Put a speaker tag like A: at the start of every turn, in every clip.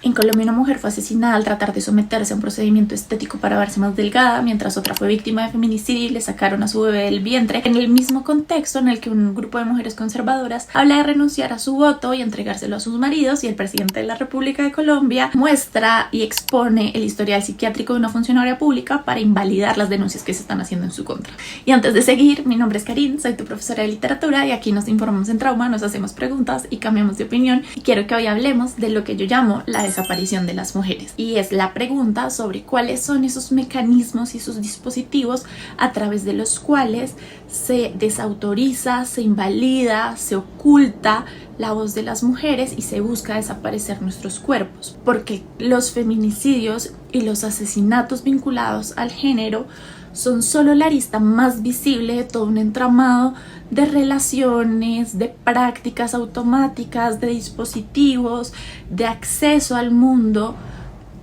A: En Colombia una mujer fue asesinada al tratar de someterse a un procedimiento estético para verse más delgada, mientras otra fue víctima de feminicidio y le sacaron a su bebé del vientre, en el mismo contexto en el que un grupo de mujeres conservadoras habla de renunciar a su voto y entregárselo a sus maridos, y el presidente de la República de Colombia muestra y expone el historial psiquiátrico de una funcionaria pública para invalidar las denuncias que se están haciendo en su contra. Y antes de seguir, mi nombre es Karin, soy tu profesora de literatura y aquí nos informamos en trauma, nos hacemos preguntas y cambiamos de opinión, y quiero que hoy hablemos de lo que yo llamo la desaparición de las mujeres, y es la pregunta sobre cuáles son esos mecanismos y esos dispositivos a través de los cuales se desautoriza, se invalida, se oculta la voz de las mujeres y se busca desaparecer nuestros cuerpos, porque los feminicidios y los asesinatos vinculados al género son solo la arista más visible de todo un entramado de relaciones, de prácticas automáticas, de dispositivos, de acceso al mundo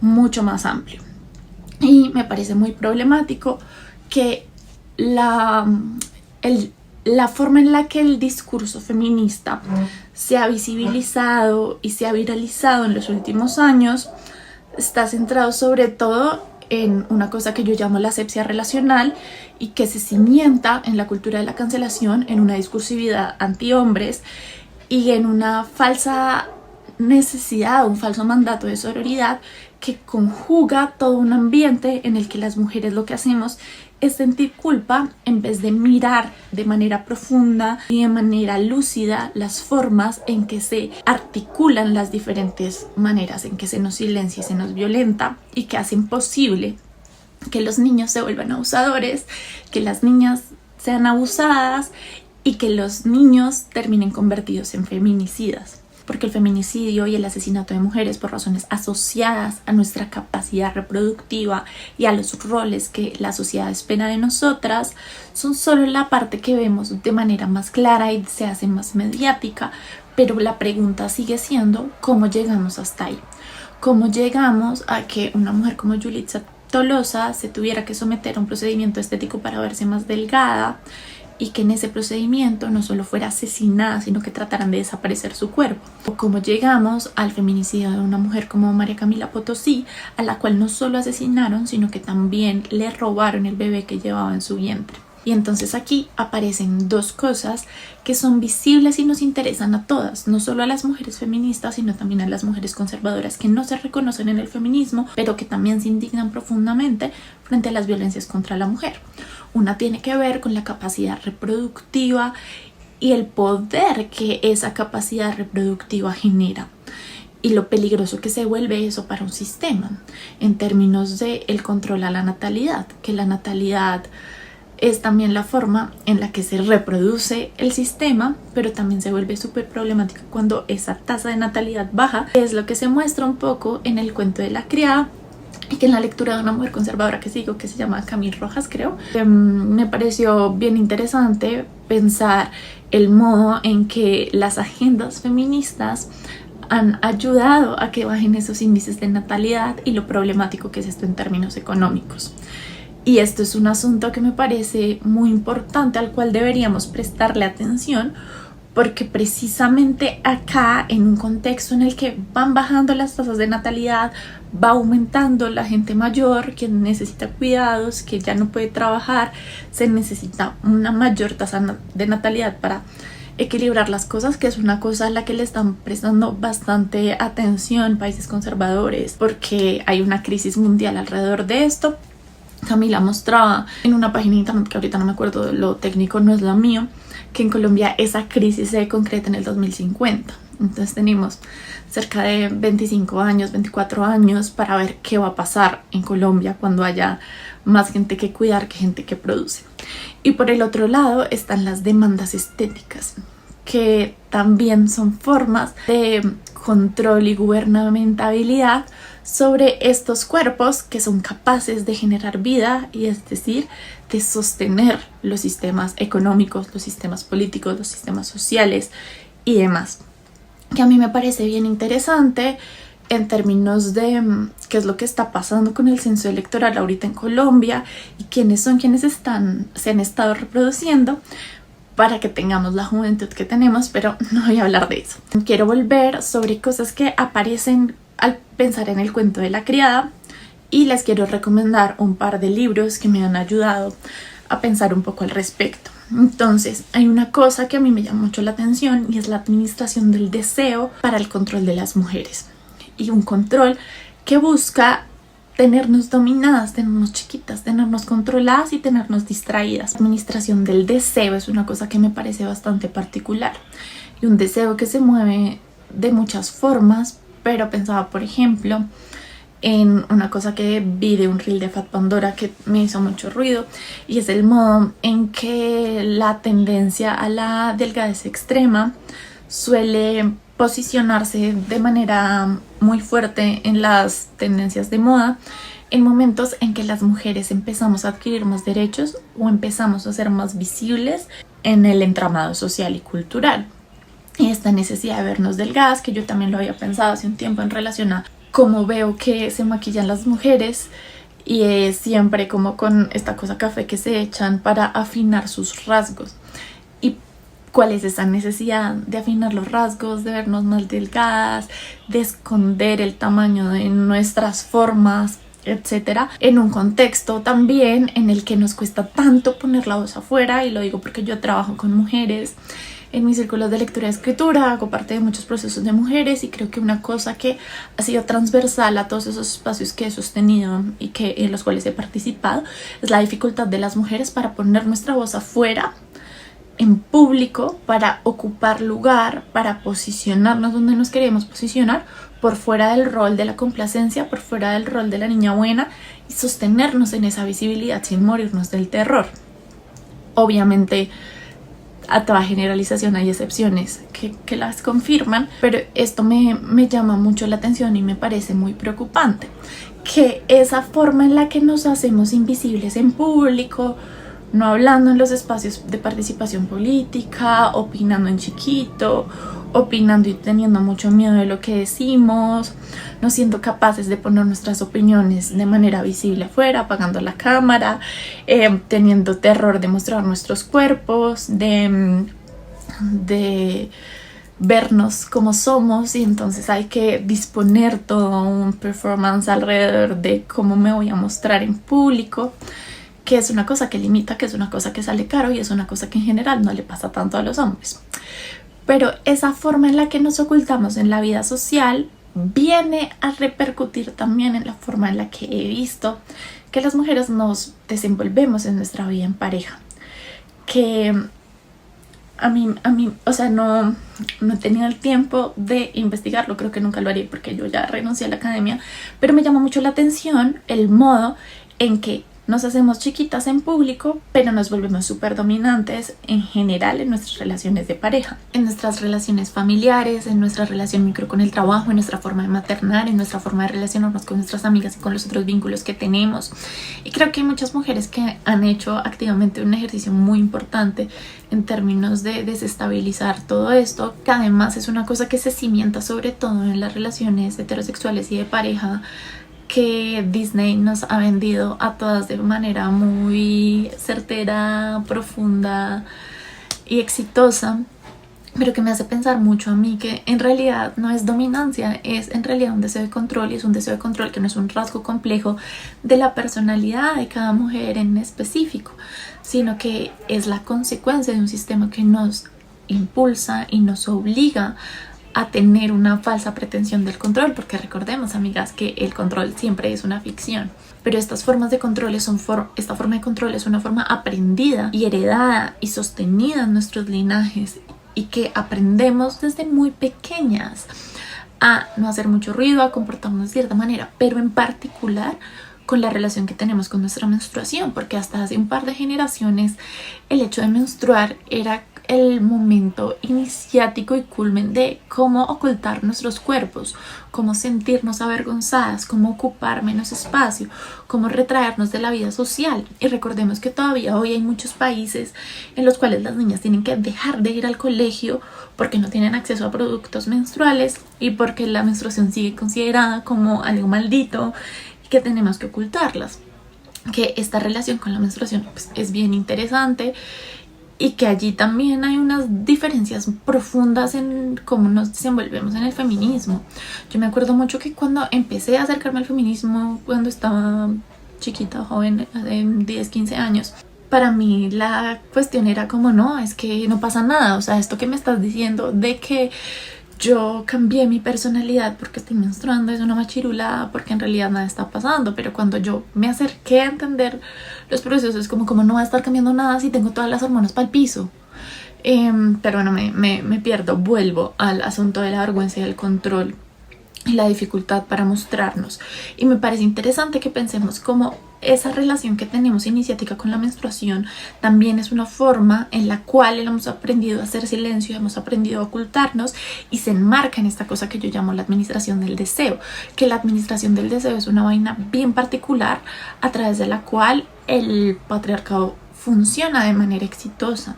A: mucho más amplio. Y me parece muy problemático que la forma en la que el discurso feminista se ha visibilizado y se ha viralizado en los últimos años está centrado sobre todo en una cosa que yo llamo la asepsia relacional, y que se cimienta en la cultura de la cancelación, en una discursividad anti-hombres y en una falsa necesidad, un falso mandato de sororidad que conjuga todo un ambiente en el que las mujeres lo que hacemos es sentir culpa en vez de mirar de manera profunda y de manera lúcida las formas en que se articulan las diferentes maneras en que se nos silencia y se nos violenta, y que hacen posible que los niños se vuelvan abusadores, que las niñas sean abusadas y que los niños terminen convertidos en feminicidas. Porque el feminicidio y el asesinato de mujeres por razones asociadas a nuestra capacidad reproductiva y a los roles que la sociedad espera de nosotras son solo la parte que vemos de manera más clara y se hace más mediática, pero la pregunta sigue siendo ¿cómo llegamos hasta ahí? ¿Cómo llegamos a que una mujer como Yulitza Tolosa se tuviera que someter a un procedimiento estético para verse más delgada, y que en ese procedimiento no solo fuera asesinada, sino que trataran de desaparecer su cuerpo? O cómo llegamos al feminicidio de una mujer como María Camila Potosí, a la cual no solo asesinaron, sino que también le robaron el bebé que llevaba en su vientre. Y entonces aquí aparecen dos cosas que son visibles y nos interesan a todas, no solo a las mujeres feministas, sino también a las mujeres conservadoras que no se reconocen en el feminismo, pero que también se indignan profundamente frente a las violencias contra la mujer. Una tiene que ver con la capacidad reproductiva y el poder que esa capacidad reproductiva genera, y lo peligroso que se vuelve eso para un sistema en términos de el control a la natalidad, que la natalidad es también la forma en la que se reproduce el sistema, pero también se vuelve súper problemática cuando esa tasa de natalidad baja. Es lo que se muestra un poco en el cuento de la criada, y que en la lectura de una mujer conservadora que sigo, que se llama Camille Rojas, creo, me pareció bien interesante pensar el modo en que las agendas feministas han ayudado a que bajen esos índices de natalidad y lo problemático que es esto en términos económicos. Y esto es un asunto que me parece muy importante, al cual deberíamos prestarle atención, porque precisamente acá, en un contexto en el que van bajando las tasas de natalidad, va aumentando la gente mayor que necesita cuidados, que ya no puede trabajar, se necesita una mayor tasa de natalidad para equilibrar las cosas, que es una cosa a la que le están prestando bastante atención países conservadores, porque hay una crisis mundial alrededor de esto. Camila mostraba en una página de internet, que ahorita no me acuerdo de lo técnico, no es lo mío, que en Colombia esa crisis se concreta en el 2050. Entonces tenemos cerca de 25 años, 24 años para ver qué va a pasar en Colombia cuando haya más gente que cuidar que gente que produce. Y por el otro lado están las demandas estéticas, que también son formas de control y gubernamentabilidad sobre estos cuerpos que son capaces de generar vida, y es decir, de sostener los sistemas económicos, los sistemas políticos, los sistemas sociales y demás. Que a mí me parece bien interesante en términos de qué es lo que está pasando con el censo electoral ahorita en Colombia y quiénes son quienes se han estado reproduciendo para que tengamos la juventud que tenemos, pero no voy a hablar de eso. Quiero volver sobre cosas que aparecen al pensar en el cuento de la criada y les quiero recomendar un par de libros que me han ayudado a pensar un poco al respecto. Entonces, hay una cosa que a mí me llama mucho la atención y es la administración del deseo para el control de las mujeres, y un control que busca tenernos dominadas, tenernos chiquitas, tenernos controladas y tenernos distraídas. La administración del deseo es una cosa que me parece bastante particular, y un deseo que se mueve de muchas formas, pero pensaba, por ejemplo, en una cosa que vi de un reel de Fat Pandora que me hizo mucho ruido, y es el modo en que la tendencia a la delgadez extrema suele posicionarse de manera muy fuerte en las tendencias de moda en momentos en que las mujeres empezamos a adquirir más derechos o empezamos a ser más visibles en el entramado social y cultural. Y esta necesidad de vernos delgadas, que yo también lo había pensado hace un tiempo en relación a cómo veo que se maquillan las mujeres, y es siempre como con esta cosa café que se echan para afinar sus rasgos. ¿Y cuál es esa necesidad de afinar los rasgos, de vernos más delgadas, de esconder el tamaño de nuestras formas, etcétera, en un contexto también en el que nos cuesta tanto poner la voz afuera? Y lo digo porque yo trabajo con mujeres en mis círculos de lectura y escritura, hago parte de muchos procesos de mujeres, y creo que una cosa que ha sido transversal a todos esos espacios que he sostenido y que en los cuales he participado es la dificultad de las mujeres para poner nuestra voz afuera, en público, para ocupar lugar, para posicionarnos donde nos queremos posicionar, por fuera del rol de la complacencia, por fuera del rol de la niña buena, y sostenernos en esa visibilidad sin morirnos del terror. Obviamente, a toda generalización hay excepciones que las confirman, pero esto me llama mucho la atención y me parece muy preocupante, que esa forma en la que nos hacemos invisibles en público, no hablando en los espacios de participación política, opinando en chiquito, opinando y teniendo mucho miedo de lo que decimos, no siendo capaces de poner nuestras opiniones de manera visible afuera, apagando la cámara, teniendo terror de mostrar nuestros cuerpos, de vernos como somos, y entonces hay que disponer todo un performance alrededor de cómo me voy a mostrar en público, que es una cosa que limita, que es una cosa que sale caro y es una cosa que en general no le pasa tanto a los hombres. Pero esa forma en la que nos ocultamos en la vida social viene a repercutir también en la forma en la que he visto que las mujeres nos desenvolvemos en nuestra vida en pareja. Que a mí, o sea, no he tenido el tiempo de investigarlo, creo que nunca lo haré porque yo ya renuncié a la academia, pero me llama mucho la atención el modo en que nos hacemos chiquitas en público, pero nos volvemos súper dominantes en general en nuestras relaciones de pareja, en nuestras relaciones familiares, en nuestra relación micro con el trabajo, en nuestra forma de maternar, en nuestra forma de relacionarnos con nuestras amigas y con los otros vínculos que tenemos. Y creo que hay muchas mujeres que han hecho activamente un ejercicio muy importante en términos de desestabilizar todo esto, que además es una cosa que se cimienta sobre todo en las relaciones heterosexuales y de pareja, que Disney nos ha vendido a todas de manera muy certera, profunda y exitosa, pero que me hace pensar mucho a mí que en realidad no es dominancia, es en realidad un deseo de control, y es un deseo de control que no es un rasgo complejo de la personalidad de cada mujer en específico, sino que es la consecuencia de un sistema que nos impulsa y nos obliga a tener una falsa pretensión del control, porque recordemos, amigas, que el control siempre es una ficción, pero estas formas de control esta forma de control es una forma aprendida y heredada y sostenida en nuestros linajes, y que aprendemos desde muy pequeñas a no hacer mucho ruido, a comportarnos de cierta manera, pero en particular con la relación que tenemos con nuestra menstruación, porque hasta hace un par de generaciones el hecho de menstruar era el momento iniciático y culmen de cómo ocultar nuestros cuerpos, cómo sentirnos avergonzadas, cómo ocupar menos espacio, cómo retraernos de la vida social. Y recordemos que todavía hoy hay muchos países en los cuales las niñas tienen que dejar de ir al colegio porque no tienen acceso a productos menstruales y porque la menstruación sigue considerada como algo maldito y que tenemos que ocultarlas. Que esta relación con la menstruación pues, es bien interesante, y que allí también hay unas diferencias profundas en cómo nos desenvolvemos en el feminismo. Yo me acuerdo mucho que cuando empecé a acercarme al feminismo, cuando estaba chiquita, joven, de 10, 15 años, para mí la cuestión era como, no, es que no pasa nada, o sea, esto que me estás diciendo de que yo cambié mi personalidad porque estoy menstruando es una machirulada, porque en realidad nada está pasando. Pero cuando yo me acerqué a entender los procesos, como no va a estar cambiando nada si tengo todas las hormonas para el piso. Pero bueno, me pierdo, vuelvo al asunto de la vergüenza y del control y la dificultad para mostrarnos. Y me parece interesante que pensemos cómo esa relación que tenemos iniciática con la menstruación también es una forma en la cual hemos aprendido a hacer silencio, hemos aprendido a ocultarnos, y se enmarca en esta cosa que yo llamo la administración del deseo, que la administración del deseo es una vaina bien particular a través de la cual el patriarcado funciona de manera exitosa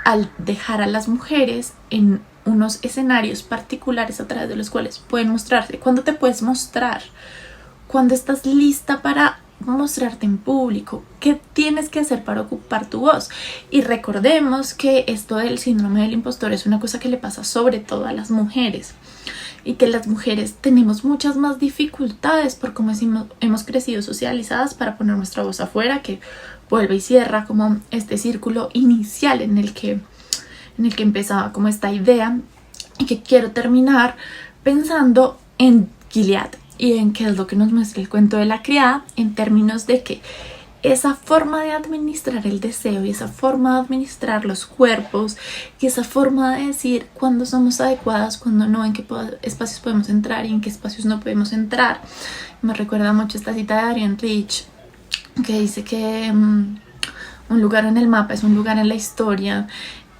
A: al dejar a las mujeres en unos escenarios particulares a través de los cuales pueden mostrarse. ¿Cuándo te puedes mostrar? Cuando estás lista para mostrarte en público. ¿Qué tienes que hacer para ocupar tu voz? Y recordemos que esto del síndrome del impostor es una cosa que le pasa sobre todo a las mujeres, y que las mujeres tenemos muchas más dificultades por cómo hemos crecido socializadas para poner nuestra voz afuera, que vuelve y cierra como este círculo inicial en el que empezaba como esta idea, y que quiero terminar pensando en Gilead y en qué es lo que nos muestra el cuento de la criada, en términos de que esa forma de administrar el deseo y esa forma de administrar los cuerpos y esa forma de decir cuándo somos adecuadas, cuándo no, en qué espacios podemos entrar y en qué espacios no podemos entrar. Me recuerda mucho esta cita de Adrienne Rich, que dice que un lugar en el mapa es un lugar en la historia,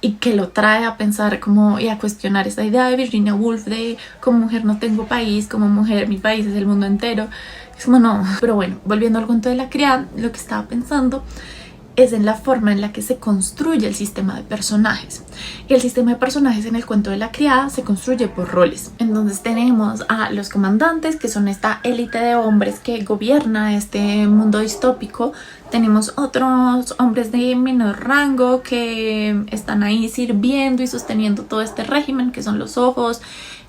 A: y que lo trae a pensar como y a cuestionar esa idea de Virginia Woolf de como mujer no tengo país, como mujer mi país es el mundo entero. Es como no. Pero bueno, volviendo al cuento de la criada, lo que estaba pensando es en la forma en la que se construye el sistema de personajes. Y el sistema de personajes en el cuento de la criada se construye por roles. Entonces tenemos a los comandantes, que son esta élite de hombres que gobierna este mundo distópico. Tenemos otros hombres de menor rango que están ahí sirviendo y sosteniendo todo este régimen, que son los ojos,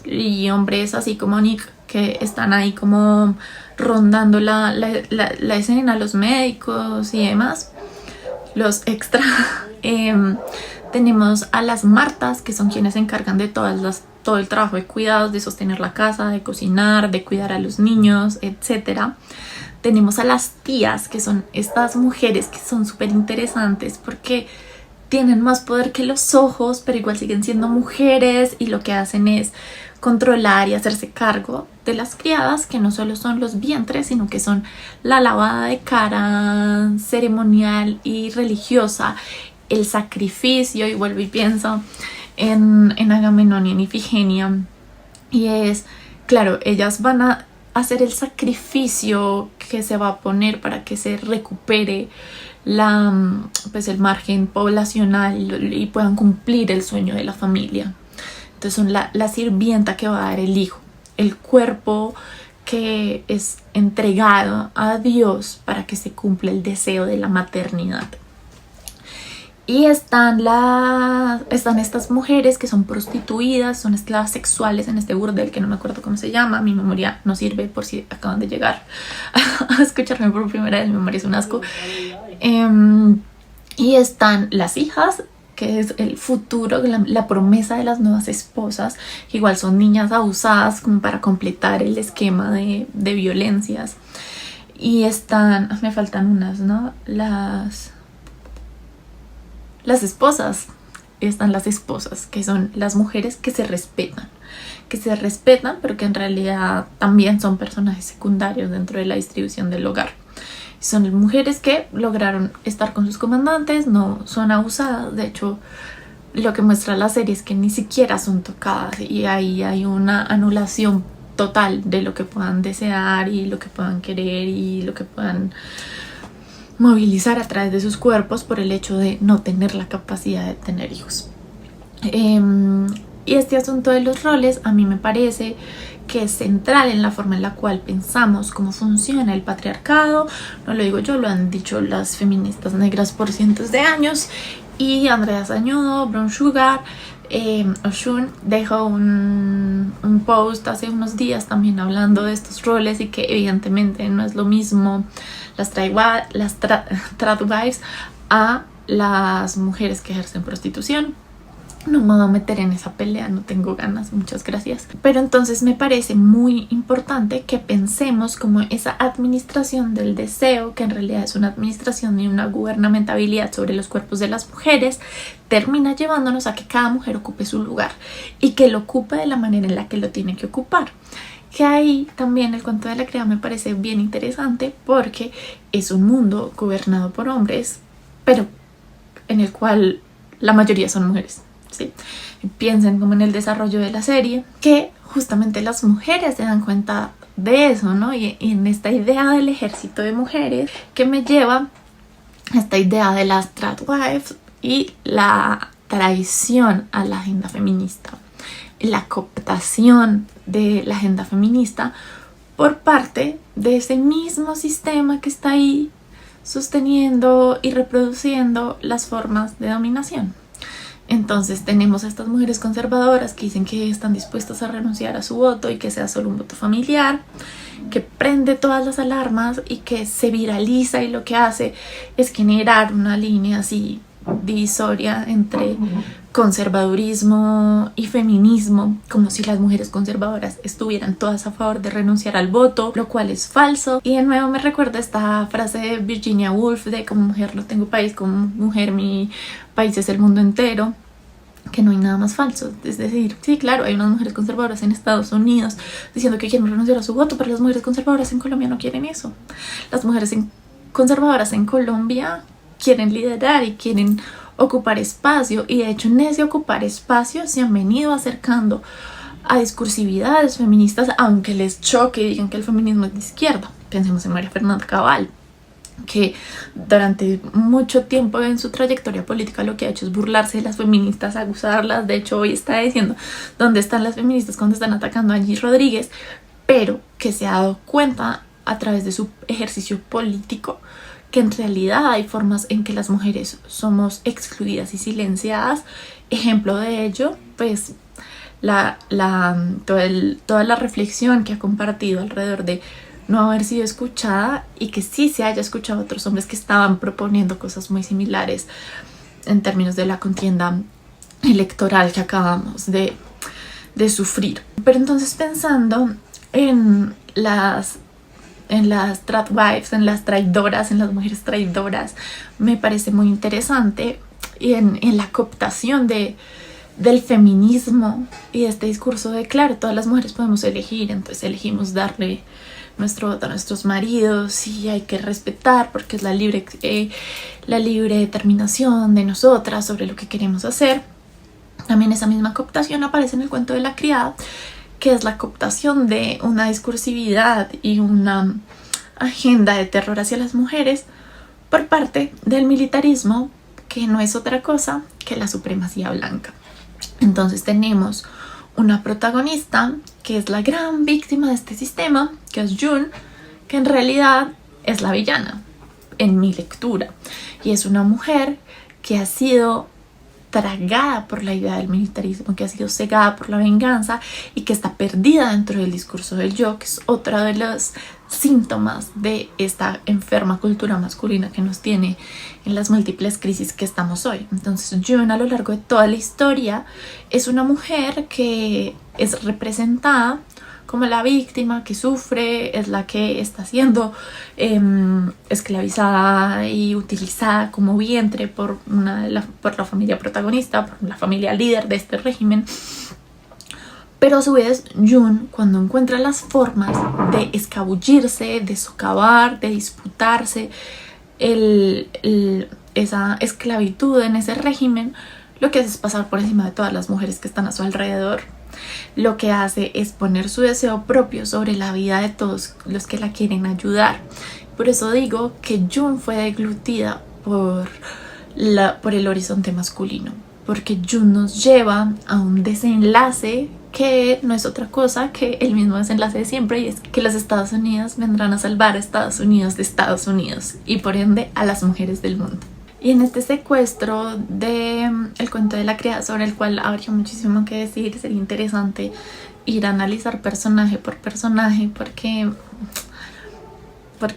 A: y hombres así como Nick, que están ahí como rondando la escena, los médicos y demás, los extra. Tenemos a las Martas, que son quienes se encargan de todo el trabajo de cuidados, de sostener la casa, de cocinar, de cuidar a los niños, etc. Tenemos a las tías, que son estas mujeres que son súper interesantes porque tienen más poder que los ojos, pero igual siguen siendo mujeres, y lo que hacen es controlar y hacerse cargo de las criadas, que no solo son los vientres, sino que son la lavada de cara ceremonial y religiosa, el sacrificio. Y vuelvo y pienso en Agamenón y en Ifigenia, y es, claro, ellas van a hacer el sacrificio que se va a poner para que se recupere el margen poblacional y puedan cumplir el sueño de la familia. Entonces son la sirvienta que va a dar el hijo, el cuerpo que es entregado a Dios para que se cumpla el deseo de la maternidad. Y están estas mujeres que son prostituidas, son esclavas sexuales en este burdel que no me acuerdo cómo se llama. Mi memoria no sirve, por si acaban de llegar a escucharme por primera vez. Mi memoria es un asco. Y están las hijas, que es el futuro, la promesa de las nuevas esposas, que igual son niñas abusadas como para completar el esquema de violencias. Y están, me faltan unas, ¿no? Las esposas. Están las esposas, que son las mujeres que se respetan, pero que en realidad también son personajes secundarios dentro de la distribución del hogar. Son mujeres que lograron estar con sus comandantes, no son abusadas. De hecho, lo que muestra la serie es que ni siquiera son tocadas, y ahí hay una anulación total de lo que puedan desear y lo que puedan querer y lo que puedan movilizar a través de sus cuerpos por el hecho de no tener la capacidad de tener hijos. Y este asunto de los roles a mí me parece que es central en la forma en la cual pensamos cómo funciona el patriarcado. No lo digo yo, lo han dicho las feministas negras por cientos de años, Y Andrea Sañudo, Brown Sugar, Oshun dejó un post hace unos días también hablando de estos roles y que evidentemente no es lo mismo las tradwives a las mujeres que ejercen prostitución. No me voy a meter en esa pelea, no tengo ganas, muchas gracias. Pero entonces me parece muy importante que pensemos como esa administración del deseo, que en realidad es una administración y una gubernamentabilidad sobre los cuerpos de las mujeres, termina llevándonos a que cada mujer ocupe su lugar y que lo ocupe de la manera en la que lo tiene que ocupar. Que ahí también el cuento de la criada me parece bien interesante porque es un mundo gobernado por hombres, pero en el cual la mayoría son mujeres. ¿Sí? Piensen como en el desarrollo de la serie, que justamente las mujeres se dan cuenta de eso, ¿no? Y en esta idea del ejército de mujeres que me lleva a esta idea de las tradwives y la traición a la agenda feminista, la cooptación de la agenda feminista por parte de ese mismo sistema que está ahí sosteniendo y reproduciendo las formas de dominación. Entonces tenemos a estas mujeres conservadoras que dicen que están dispuestas a renunciar a su voto y que sea solo un voto familiar, que prende todas las alarmas y que se viraliza, y lo que hace es generar una línea así divisoria entre conservadurismo y feminismo, como si las mujeres conservadoras estuvieran todas a favor de renunciar al voto, lo cual es falso. Y de nuevo me recuerda esta frase de Virginia Woolf de como mujer no tengo país, como mujer mi país es el mundo entero, que no hay nada más falso. Es decir, sí, claro, hay unas mujeres conservadoras en Estados Unidos diciendo que quieren renunciar a su voto, pero las mujeres conservadoras en Colombia no quieren eso. Las mujeres conservadoras en Colombia quieren liderar y quieren ocupar espacio, y de hecho en ese ocupar espacio se han venido acercando a discursividades feministas, aunque les choque y digan que el feminismo es de izquierda. Pensemos en María Fernanda Cabal, que durante mucho tiempo en su trayectoria política lo que ha hecho es burlarse de las feministas, acusarlas. De hecho hoy está diciendo dónde están las feministas cuando están atacando a Angie Rodríguez, pero que se ha dado cuenta a través de su ejercicio político que en realidad hay formas en que las mujeres somos excluidas y silenciadas. Ejemplo de ello, pues toda la reflexión que ha compartido alrededor de no haber sido escuchada, y que sí se haya escuchado a otros hombres que estaban proponiendo cosas muy similares en términos de la contienda electoral que acabamos de sufrir. Pero entonces, pensando en las tradwives, en las traidoras, en las mujeres traidoras, me parece muy interesante, y en la cooptación del feminismo y de este discurso de claro, todas las mujeres podemos elegir, entonces elegimos darle nuestro voto a nuestros maridos y hay que respetar porque es la libre determinación de nosotras sobre lo que queremos hacer. También esa misma cooptación aparece en el cuento de la criada, que es la cooptación de una discursividad y una agenda de terror hacia las mujeres por parte del militarismo, que no es otra cosa que la supremacía blanca. Entonces tenemos una protagonista que es la gran víctima de este sistema, que es June, que en realidad es la villana en mi lectura, y es una mujer que ha sido tragada por la idea del militarismo, que ha sido cegada por la venganza y que está perdida dentro del discurso del yo, que es otro de los síntomas de esta enferma cultura masculina que nos tiene en las múltiples crisis que estamos hoy. Entonces June, a lo largo de toda la historia, es una mujer que es representada como la víctima que sufre, es la que está siendo esclavizada y utilizada como vientre por la familia protagonista, por la familia líder de este régimen. Pero a su vez, June, cuando encuentra las formas de escabullirse, de socavar, de disputarse esa esclavitud en ese régimen, lo que hace es pasar por encima de todas las mujeres que están a su alrededor. Lo que hace es poner su deseo propio sobre la vida de todos los que la quieren ayudar. Por eso digo que June fue deglutida por el horizonte masculino, porque June nos lleva a un desenlace que no es otra cosa que el mismo desenlace de siempre, y es que los Estados Unidos vendrán a salvar a Estados Unidos de Estados Unidos y por ende a las mujeres del mundo. Y en este secuestro de El cuento de la criada, sobre el cual habría muchísimo que decir, sería interesante ir a analizar personaje por personaje porque creo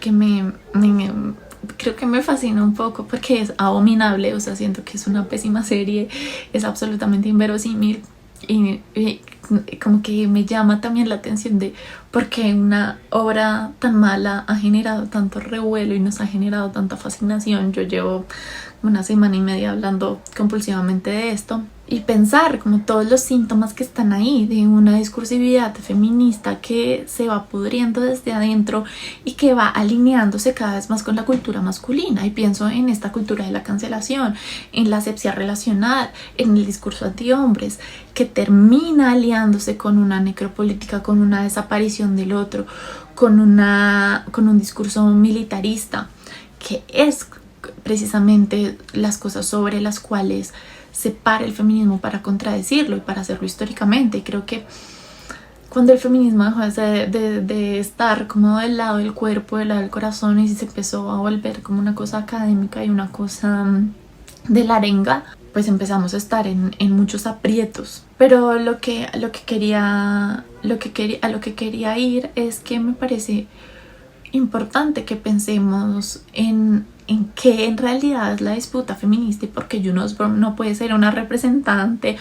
A: que me fascina un poco, porque es abominable, o sea, siento que es una pésima serie, es absolutamente inverosímil y como que me llama también la atención de por qué una obra tan mala ha generado tanto revuelo y nos ha generado tanta fascinación. Yo llevo una semana y media hablando compulsivamente de esto y pensar como todos los síntomas que están ahí de una discursividad feminista que se va pudriendo desde adentro y que va alineándose cada vez más con la cultura masculina. Y pienso en esta cultura de la cancelación, en la asepsia relacional, en el discurso antihombres, que termina aliándose con una necropolítica, con una desaparición del otro, con un discurso militarista, que es precisamente las cosas sobre las cuales se para el feminismo para contradecirlo y para hacerlo históricamente. Y creo que cuando el feminismo dejó de estar como del lado del cuerpo, del lado del corazón, y se empezó a volver como una cosa académica y una cosa de la arenga, pues empezamos a estar en muchos aprietos. Pero a lo que quería ir es que me parece importante que pensemos en qué en realidad es la disputa feminista y por qué Juno Osborne no puede ser una representante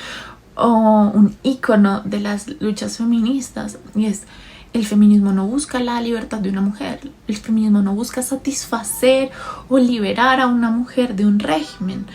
A: o un ícono de las luchas feministas. Y es: el feminismo no busca la libertad de una mujer, el feminismo no busca satisfacer o liberar a una mujer de un régimen.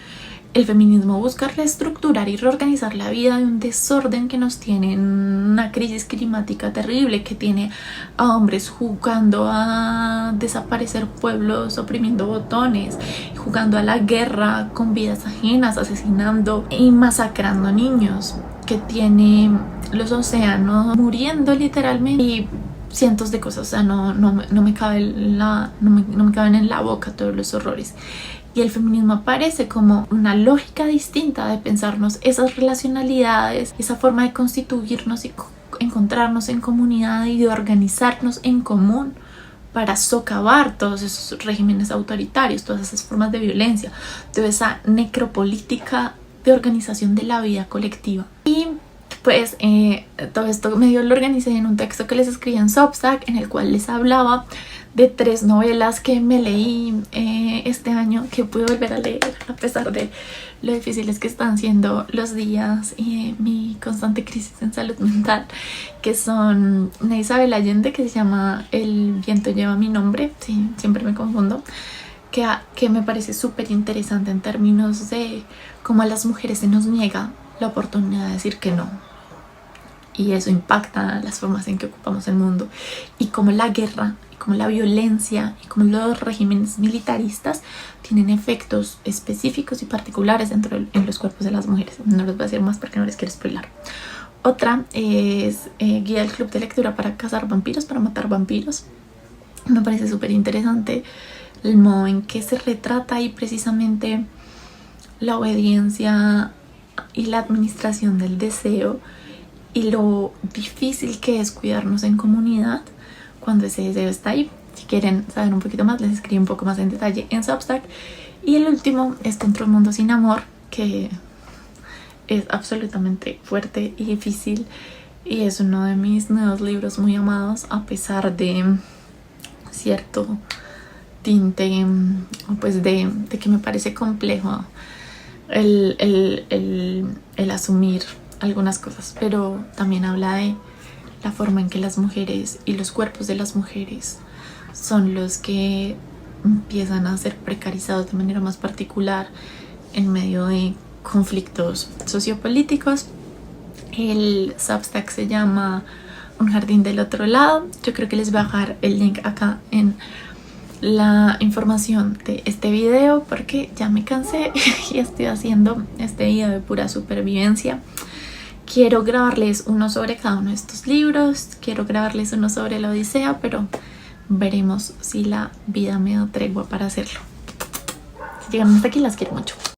A: El feminismo busca reestructurar y reorganizar la vida de un desorden que nos tiene en una crisis climática terrible, que tiene a hombres jugando a desaparecer pueblos, oprimiendo botones, jugando a la guerra con vidas ajenas, asesinando y masacrando niños, que tiene los océanos muriendo literalmente y cientos de cosas. O sea, no me caben en la boca todos los horrores. Y el feminismo aparece como una lógica distinta de pensarnos esas relacionalidades, esa forma de constituirnos y encontrarnos en comunidad y de organizarnos en común para socavar todos esos regímenes autoritarios, todas esas formas de violencia, toda esa necropolítica de organización de la vida colectiva. Y pues todo esto medio lo organicé en un texto que les escribí en Substack, en el cual les hablaba de 3 novelas que me leí este año, que pude volver a leer a pesar de lo difíciles que están siendo los días y mi constante crisis en salud mental, que son una Isabel Allende que se llama El viento lleva mi nombre, sí, siempre me confundo, que me parece súper interesante en términos de cómo a las mujeres se nos niega la oportunidad de decir que no. Y eso impacta las formas en que ocupamos el mundo, y cómo la guerra, y cómo la violencia, y cómo los regímenes militaristas tienen efectos específicos y particulares en los cuerpos de las mujeres. No les voy a decir más porque no les quiero spoiler. Otra es Guía del Club de Lectura para cazar vampiros, para matar vampiros. Me parece súper interesante el modo en que se retrata ahí precisamente la obediencia y la administración del deseo, y lo difícil que es cuidarnos en comunidad cuando ese deseo está ahí. Si quieren saber un poquito más, les escribo un poco más en detalle en Substack. Y el último es Contra un mundo sin amor, que es absolutamente fuerte y difícil, y es uno de mis nuevos libros muy amados, a pesar de cierto tinte, pues de que me parece complejo el asumir algunas cosas, pero también habla de la forma en que las mujeres y los cuerpos de las mujeres son los que empiezan a ser precarizados de manera más particular en medio de conflictos sociopolíticos. El Substack se llama Un jardín del otro lado. Yo creo que les voy a dejar el link acá en la información de este video, porque ya me cansé y estoy haciendo este video de pura supervivencia. Quiero grabarles uno sobre cada uno de estos libros, quiero grabarles uno sobre la Odisea, pero veremos si la vida me da tregua para hacerlo. Si llegan hasta aquí, las quiero mucho.